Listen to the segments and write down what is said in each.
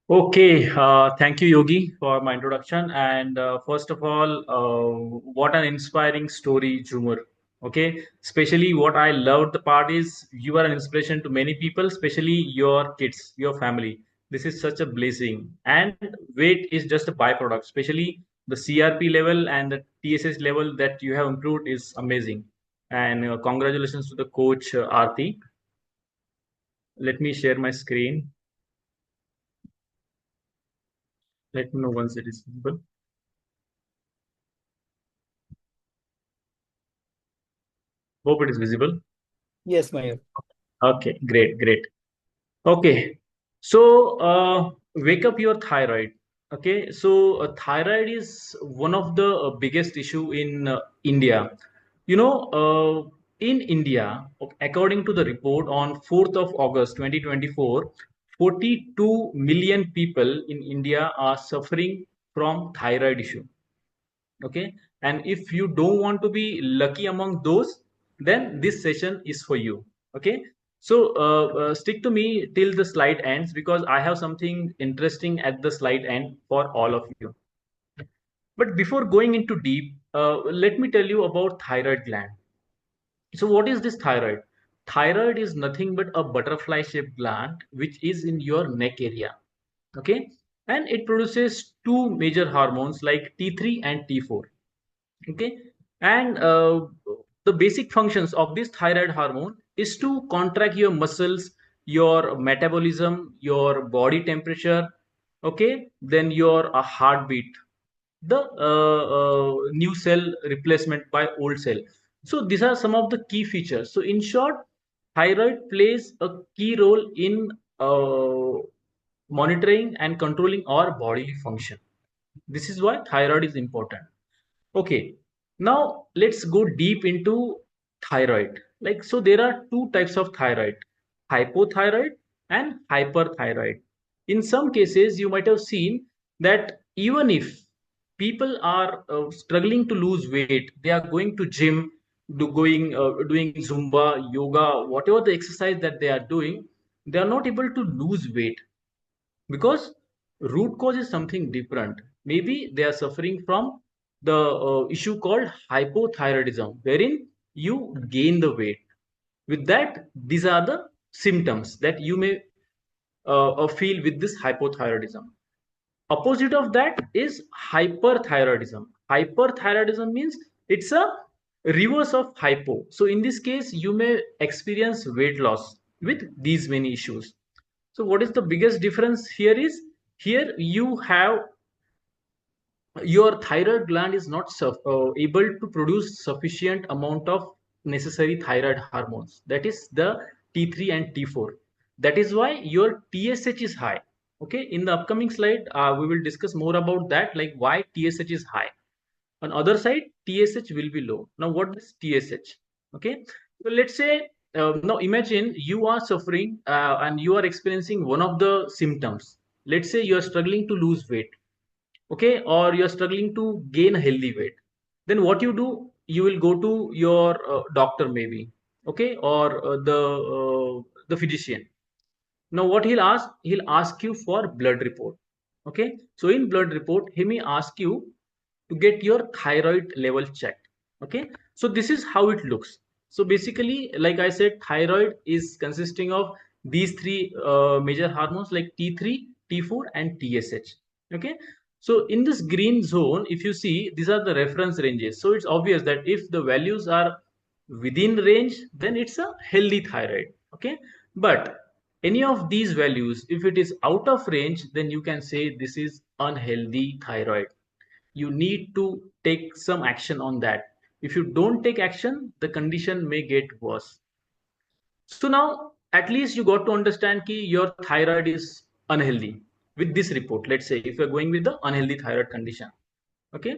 Okay, thank you, Yogi, for my introduction. And first of all, what an inspiring story, Jumar. Okay, especially what I loved the part is you are an inspiration to many people, especially your kids, your family. This is such a blessing. And weight is just a byproduct, especially the CRP level and the TSH level that you have improved is amazing. And congratulations to the coach, Aarti. Let me share my screen. Let me know once it is visible. Hope it is visible. Yes, Mayur. Okay, great, great. Okay, so wake up your thyroid. Okay, so thyroid is one of the biggest issue in India. In India, according to the report on 4th of August 2024, 42 million people in India are suffering from thyroid issue. Okay, and if you don't want to be lucky among those, then this session is for you. Okay, so stick to me till the slide ends because I have something interesting at the slide end for all of you. But before going into deep, let me tell you about thyroid gland. So what is this thyroid? Thyroid is nothing but a butterfly shaped gland which is in your neck area. Okay, and it produces two major hormones like T3 and T4. Okay, and the basic functions of this thyroid hormone is to contract your muscles, your metabolism, your body temperature. Okay, then your heartbeat, the new cell replacement by old cell. So these are some of the key features. So in short, thyroid plays a key role in monitoring and controlling our bodily function. This is why thyroid is important. Okay, now let's go deep into thyroid. Like, so there are two types of thyroid, hypothyroid and hyperthyroid. In some cases, you might have seen that even if people are struggling to lose weight, they are going to gym, doing Zumba, yoga, whatever the exercise that they are doing, they are not able to lose weight because root cause is something different. Maybe they are suffering from the issue called hypothyroidism, wherein you gain the weight. With that, these are the symptoms that you may feel with this hypothyroidism. Opposite of that is hyperthyroidism. Hyperthyroidism means it's a reverse of hypo. So in this case, you may experience weight loss with these many issues. So what is the biggest difference here is here you have your thyroid gland is not able to produce sufficient amount of necessary thyroid hormones, that is the T3 and T4. That is why your TSH is high. Okay, in the upcoming slide we will discuss more about that, like why TSH is high. On other side, TSH will be low. Now what is TSH? Okay, so let's say now imagine you are suffering and you are experiencing one of the symptoms. Let's say you are struggling to lose weight, okay, or you're struggling to gain a healthy weight. Then what you do, you will go to your doctor maybe, okay, or the physician. Now what he'll ask you for blood report. Okay, so in blood report he may ask you to get your thyroid level checked. Okay, so this is how it looks. So basically, like I said, thyroid is consisting of these three major hormones like T3, T4 and TSH. Okay, so in this green zone, if you see, these are the reference ranges. So it's obvious that if the values are within range, then it's a healthy thyroid. Okay, but any of these values, if it is out of range, then you can say this is unhealthy thyroid. You need to take some action on that. If you don't take action, the condition may get worse. So now at least you got to understand ki your thyroid is unhealthy with this report. Let's say if you're going with the unhealthy thyroid condition. Okay,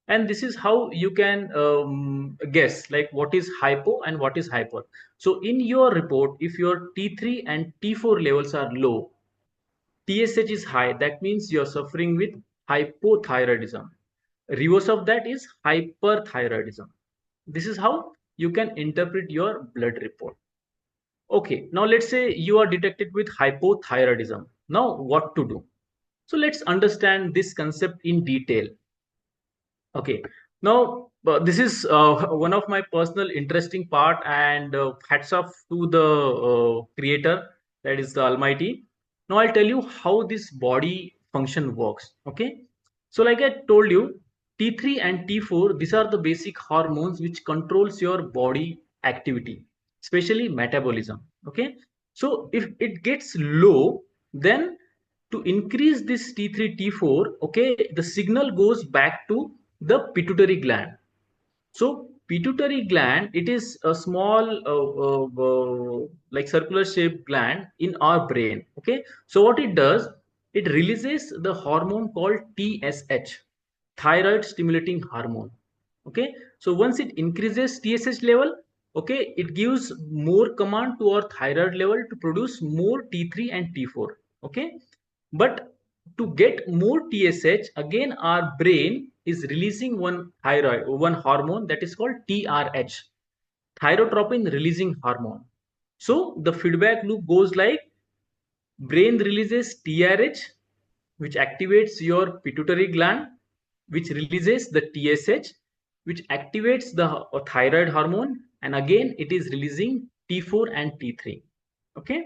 and this is how you can guess like what is hypo and what is hyper. So in your report, if your T3 and T4 levels are low, TSH is high, that means you're suffering with hypothyroidism. Reverse of that is hyperthyroidism. This is how you can interpret your blood report. Okay, now let's say you are detected with hypothyroidism. Now what to do? So let's understand this concept in detail. Okay. Now, this is one of my personal interesting part, and hats off to the creator, that is the Almighty. Now, I'll tell you how this body function works. Okay. So, like I told you, T3 and T4, these are the basic hormones which controls your body activity, especially metabolism. Okay. So, if it gets low, then to increase this T3, T4, okay, the signal goes back to the pituitary gland. So pituitary gland, it is a small like circular shaped gland in our brain. Okay. So what it does, it releases the hormone called TSH, thyroid stimulating hormone. Okay. So once it increases TSH level, okay, it gives more command to our thyroid level to produce more T3 and T4. Okay. But to get more TSH, again our brain is releasing one hormone that is called TRH, thyrotropin releasing hormone. So the feedback loop goes like: brain releases TRH, which activates your pituitary gland, which releases the TSH, which activates the thyroid hormone, and again it is releasing T4 and T3. Okay.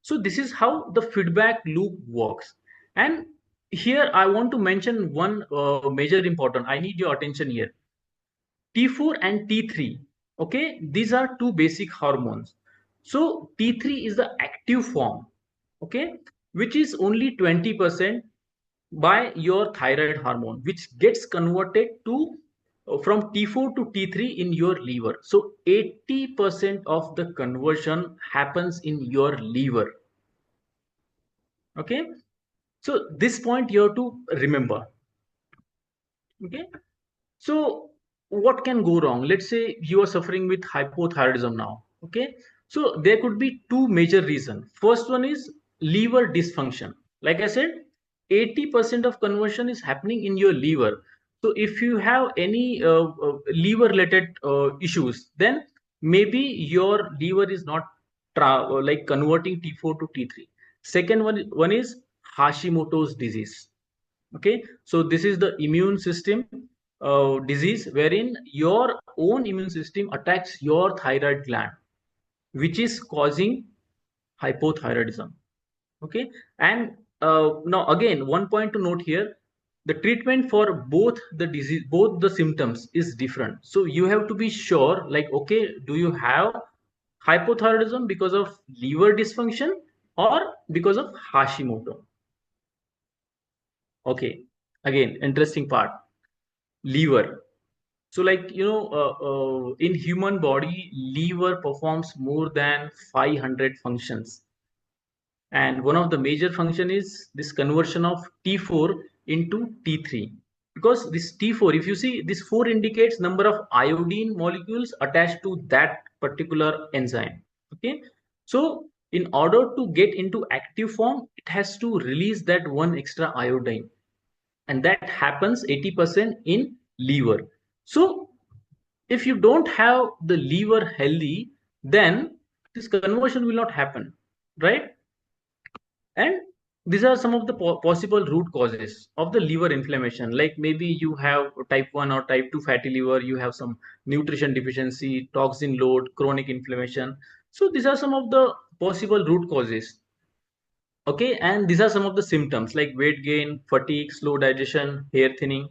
So this is how the feedback loop works. And here I want to mention one major important, I need your attention here. T4 and T3, okay, these are two basic hormones. So T3 is the active form, okay, which is only 20% by your thyroid hormone, which gets converted to from T4 to T3 in your liver. So 80% of the conversion happens in your liver. Okay. So this point you have to remember. Okay. So what can go wrong? Let's say you are suffering with hypothyroidism now. Okay. So there could be two major reasons. First one is liver dysfunction. Like I said, 80% of conversion is happening in your liver. So if you have any liver related issues, then maybe your liver is not like converting T4 to T3. Second one is Hashimoto's disease. Okay. So this is the immune system disease wherein your own immune system attacks your thyroid gland, which is causing hypothyroidism. Okay. And now again, one point to note here: the treatment for both the disease, both the symptoms is different. So you have to be sure, like, okay, do you have hypothyroidism because of liver dysfunction or because of Hashimoto? Okay. Again, interesting part: liver. So, like, in human body, liver performs more than 500 functions, and one of the major function is this conversion of T4 into T3. Because this T4, if you see, this 4 indicates number of iodine molecules attached to that particular enzyme. Okay, so in order to get into active form, it has to release that one extra iodine, and that happens 80% in liver. So if you don't have the liver healthy, then this conversion will not happen, right? And these are some of the possible root causes of the liver inflammation. Like maybe you have type 1 or type 2 fatty liver, you have some nutrition deficiency, toxin load, chronic inflammation. So these are some of the possible root causes. Okay. And these are some of the symptoms like weight gain, fatigue, slow digestion, hair thinning.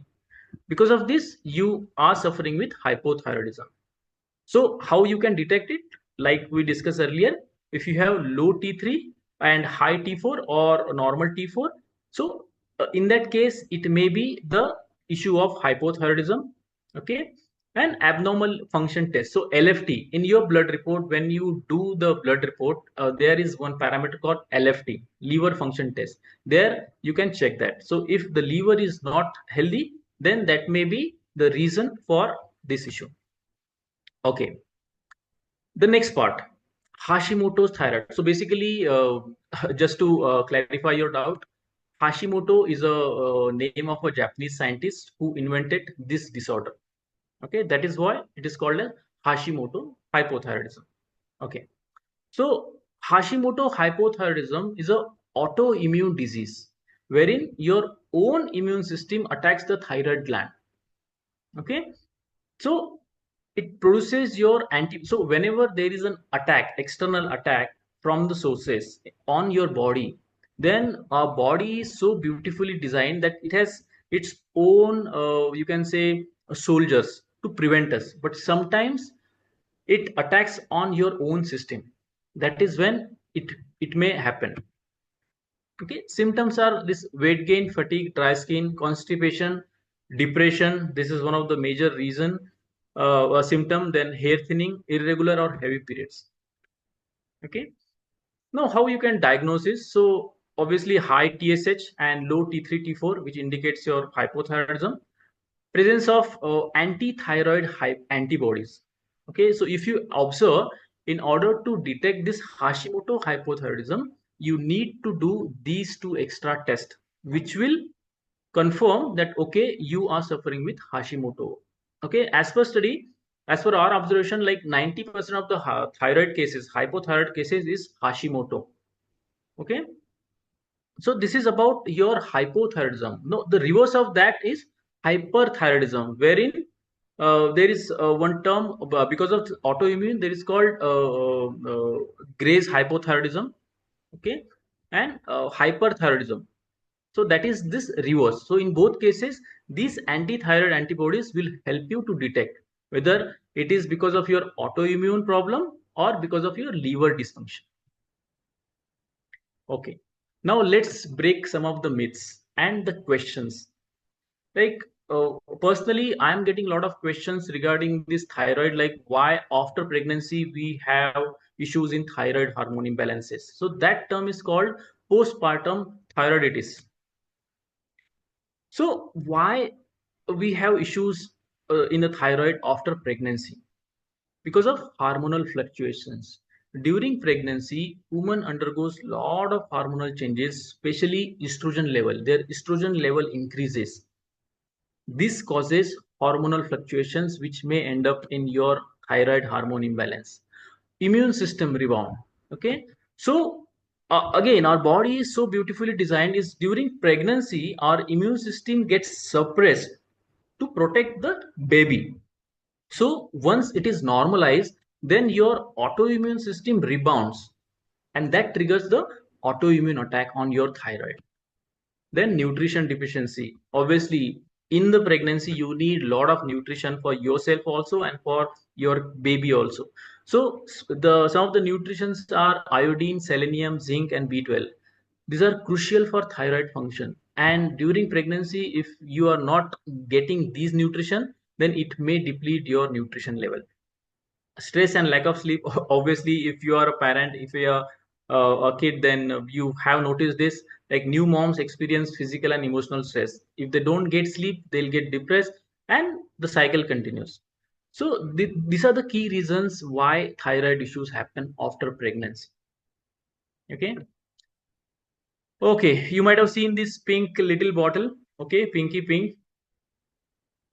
Because of this, you are suffering with hypothyroidism. So how you can detect it? Like we discussed earlier, if you have low T3 and high T4 or normal T4, so in that case, it may be the issue of hypothyroidism. Okay. And abnormal function test. So LFT in your blood report, when you do the blood report, there is one parameter called LFT, liver function test. There you can check that. So if the liver is not healthy, then that may be the reason for this issue. Okay. The next part, Hashimoto's thyroid. So basically, just to clarify your doubt, Hashimoto is a name of a Japanese scientist who invented this disorder. Okay, that is why it is called as Hashimoto hypothyroidism. Okay, so Hashimoto hypothyroidism is a autoimmune disease wherein your own immune system attacks the thyroid gland. Okay, so it produces your anti. So whenever there is an attack, external attack from the sources on your body, then our body is so beautifully designed that it has its own, you can say, soldiers to prevent us. But sometimes it attacks on your own system. That is when it may happen. Okay, symptoms are this: weight gain, fatigue, dry skin, constipation, depression. This is one of the major reason, a symptom. Then hair thinning, irregular or heavy periods. Okay. Now, how you can diagnose this? So obviously high TSH and low T3, T4, which indicates your hypothyroidism. Presence of anti-thyroid antibodies. Okay, so if you observe, in order to detect this Hashimoto hypothyroidism, you need to do these two extra tests, which will confirm that okay, you are suffering with Hashimoto. Okay, as per study, as per our observation, like 90% of the thyroid cases, hypothyroid cases, is Hashimoto. Okay, so this is about your hypothyroidism. No, the reverse of that is hyperthyroidism, wherein there is one term because of autoimmune. There is called Gray's hypothyroidism, okay, and hyperthyroidism. So that is this reverse. So in both cases, these anti-thyroid antibodies will help you to detect whether it is because of your autoimmune problem or because of your liver dysfunction. Okay, now let's break some of the myths and the questions. Like, personally, I'm getting a lot of questions regarding this thyroid, like why after pregnancy we have issues in thyroid hormone imbalances. So that term is called postpartum thyroiditis. So why we have issues in the thyroid after pregnancy? Because of hormonal fluctuations. During pregnancy, woman undergoes lot of hormonal changes, especially estrogen level. Their estrogen level increases. This causes hormonal fluctuations which may end up in your thyroid hormone imbalance. Immune system rebound. Okay, so again, our body is so beautifully designed. Is during pregnancy, our immune system gets suppressed to protect the baby. So once it is normalized, then your autoimmune system rebounds, and that triggers the autoimmune attack on your thyroid. Then nutrition deficiency. Obviously, in the pregnancy, you need a lot of nutrition for yourself also and for your baby also. So the some of the nutritions are iodine, selenium, zinc, and B12. These are crucial for thyroid function. And during pregnancy, if you are not getting these nutrition, then it may deplete your nutrition level. Stress and lack of sleep. Obviously, if you are a parent, if you are a kid, then you have noticed this, like new moms experience physical and emotional stress. If they don't get sleep, they'll get depressed, and the cycle continues. So these are the key reasons why thyroid issues happen after pregnancy. Okay, okay, you might have seen this pink little bottle. Okay, pinky pink.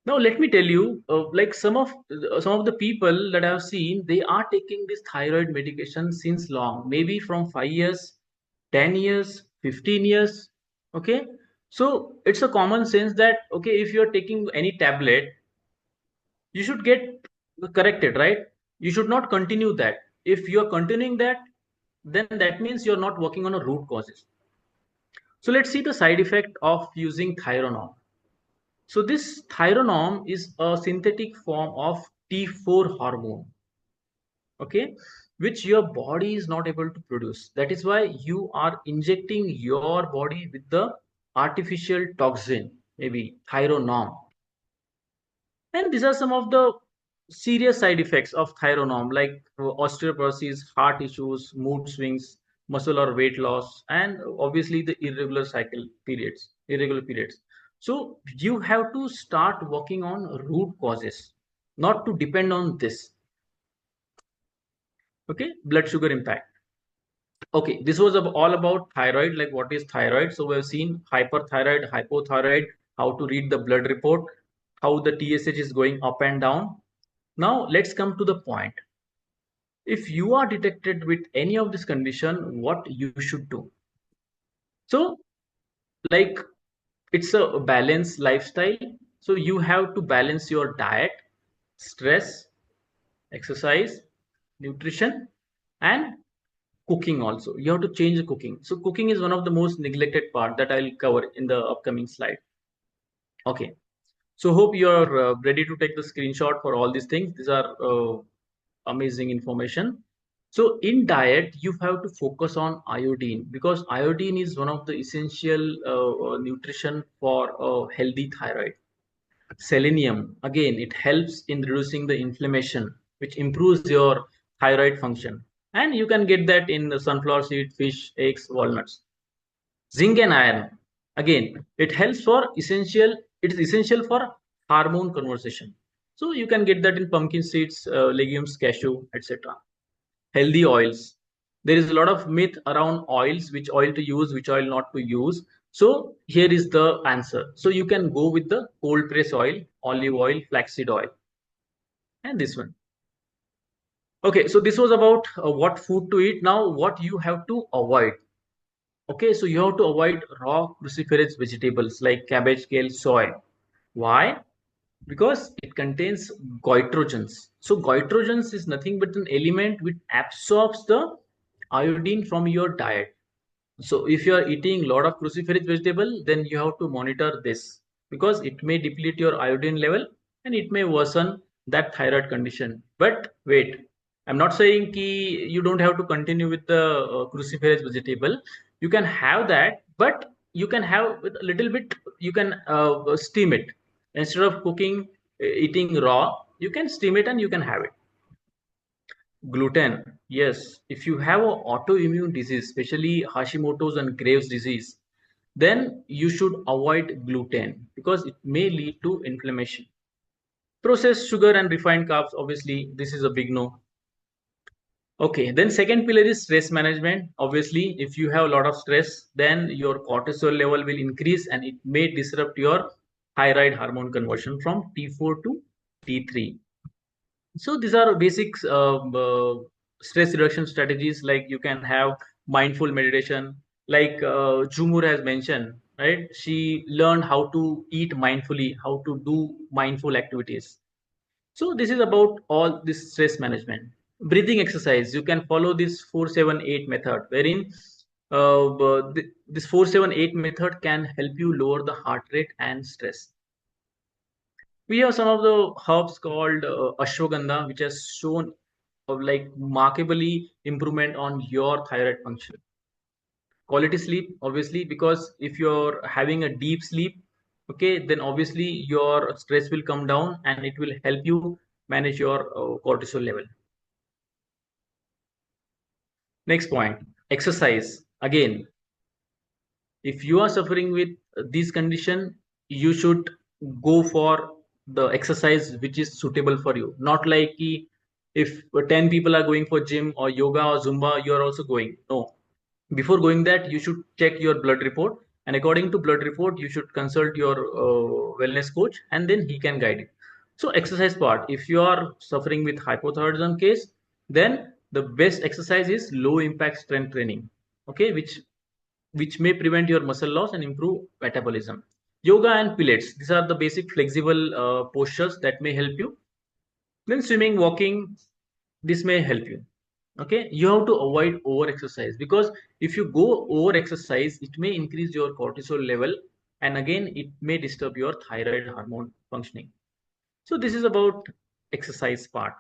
Now let me tell you, like some of the people that I have seen, they are taking this thyroid medication since long, maybe from 5 years, 10 years, 15 years. Okay, so it's a common sense that okay, if you are taking any tablet, you should get corrected, right? You should not continue that. If you are continuing that, then that means you're not working on a root causes. So let's see the side effect of using thyronol. So this thyronorm is a synthetic form of T4 hormone, okay, which your body is not able to produce. That is why you are injecting your body with the artificial toxin, maybe thyronorm. And these are some of the serious side effects of thyronorm, like osteoporosis, heart issues, mood swings, muscle or weight loss, and obviously the irregular periods. So you have to start working on root causes, not to depend on this. Okay, blood sugar impact. Okay, this was all about thyroid, like what is thyroid. So we've seen hyperthyroid, hypothyroid, how to read the blood report, how the TSH is going up and down. Now let's come to the point. If you are detected with any of this condition, what you should do? So like it's a balanced lifestyle. So you have to balance your diet, stress, exercise, nutrition, and cooking also. You have to change the cooking. So cooking is one of the most neglected part that I'll cover in the upcoming slide. Okay. So hope you're ready to take the screenshot for all these things. These are amazing information. So in diet, you have to focus on iodine because iodine is one of the essential nutrition for a healthy thyroid. Selenium, again, it helps in reducing the inflammation, which improves your thyroid function. And you can get that in the sunflower seed, fish, eggs, walnuts. Zinc and iron, again, it is essential for hormone conversion. So you can get that in pumpkin seeds, legumes, cashew, etc. Healthy oils. There is a lot of myth around oils, which oil to use, which oil not to use. So here is the answer. So you can go with the cold press oil, olive oil, flaxseed oil, and this one. Okay, so this was about what food to eat. Now, what you have to avoid. Okay, so you have to avoid raw cruciferous vegetables like cabbage, kale, soy. Why? Because it contains goitrogens. So goitrogens is nothing but an element which absorbs the iodine from your diet. So if you are eating a lot of cruciferous vegetable, then you have to monitor this because it may deplete your iodine level and it may worsen that thyroid condition. But wait, I'm not saying ki you don't have to continue with the cruciferous vegetable. You can have that, but you can have with a little bit. You can steam it instead of cooking, eating raw. You can steam it and you can have it. Gluten, yes. If you have an autoimmune disease, especially Hashimoto's and Graves' disease, then you should avoid gluten because it may lead to inflammation. Processed sugar and refined carbs, obviously, this is a big no. Okay, then second pillar is stress management. Obviously, if you have a lot of stress, then your cortisol level will increase and it may disrupt your thyroid hormone conversion from T4 to T3. So these are basics stress reduction strategies like you can have mindful meditation like Jumur has mentioned, right? She learned how to eat mindfully, how to do mindful activities. So this is about all this stress management. Breathing exercise, you can follow this 478 method wherein this 478 method can help you lower the heart rate and stress. We have some of the herbs called ashwagandha, which has shown like remarkably improvement on your thyroid function. Quality sleep, obviously, because if you're having a deep sleep, okay, then obviously your stress will come down and it will help you manage your cortisol level. Next point, exercise. Again, if you are suffering with this condition, you should go for the exercise which is suitable for you, not like if 10 people are going for gym or yoga or zumba, you are also going. No, before going that you should check your blood report, and according to blood report you should consult your wellness coach and then he can guide you. So exercise part, if you are suffering with hypothyroidism case, then the best exercise is low impact strength training, okay, which may prevent your muscle loss and improve metabolism. Yoga and pilates, these are the basic flexible postures that may help you. Then swimming, walking, this may help you. Okay, you have to avoid over exercise because if you go over exercise, it may increase your cortisol level and again it may disturb your thyroid hormone functioning. So this is about exercise part.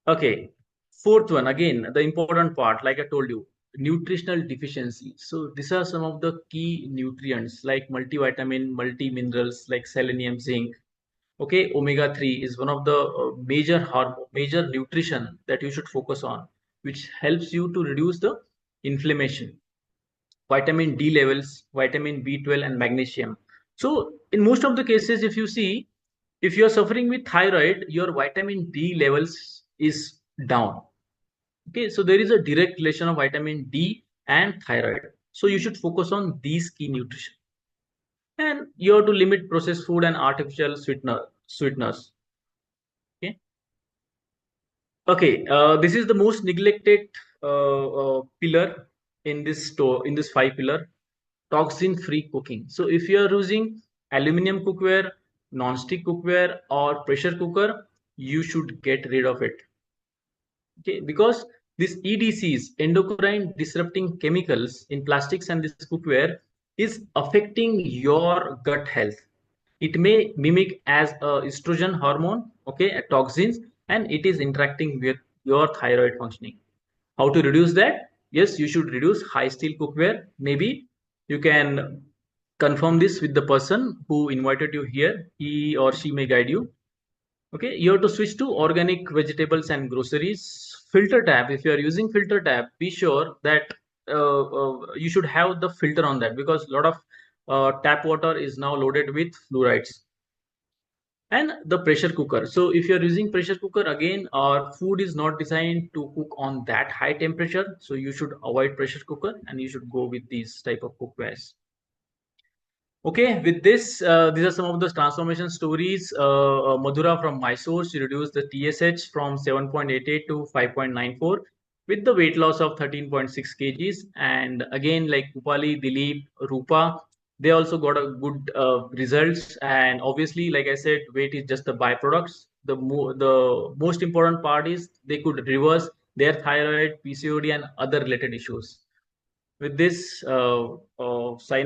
Okay, fourth one, again, the important part, like I told you, nutritional deficiency. So these are some of the key nutrients like multivitamin, multi-minerals like selenium, zinc. Okay, omega-3 is one of the major nutrition that you should focus on, which helps you to reduce the inflammation. Vitamin D levels, vitamin B12 and magnesium. So in most of the cases, if you see, if you are suffering with thyroid, your vitamin D levels is down. Okay, so there is a direct relation of vitamin D and thyroid. So you should focus on these key nutrition. And you have to limit processed food and artificial sweeteners. Okay. Okay. This is the most neglected pillar in this store, in this 5 pillar, toxin free cooking. So if you are using aluminum cookware, non-stick cookware, or pressure cooker, you should get rid of it. Okay, because this EDCs, endocrine disrupting chemicals in plastics and this cookware, is affecting your gut health. It may mimic as a estrogen hormone, okay, a toxins, and it is interacting with your thyroid functioning. How to reduce that? Yes, you should reduce high steel cookware. Maybe you can confirm this with the person who invited you here. He or she may guide you. Okay, you have to switch to organic vegetables and groceries. Filter tab, if you are using filter tab, be sure that you should have the filter on that, because a lot of tap water is now loaded with fluorides. And the pressure cooker. So if you're using pressure cooker, again, our food is not designed to cook on that high temperature. So you should avoid pressure cooker and you should go with these type of cookwares. Okay, with this, these are some of the transformation stories. Madhura from Mysore, she reduced the TSH from 7.88 to 5.94 with the weight loss of 13.6 kgs. And again, like Upali, Dilip, Rupa, they also got a good results. And obviously, like I said, weight is just the byproducts. The most important part is they could reverse their thyroid, PCOD, and other related issues. With this, sign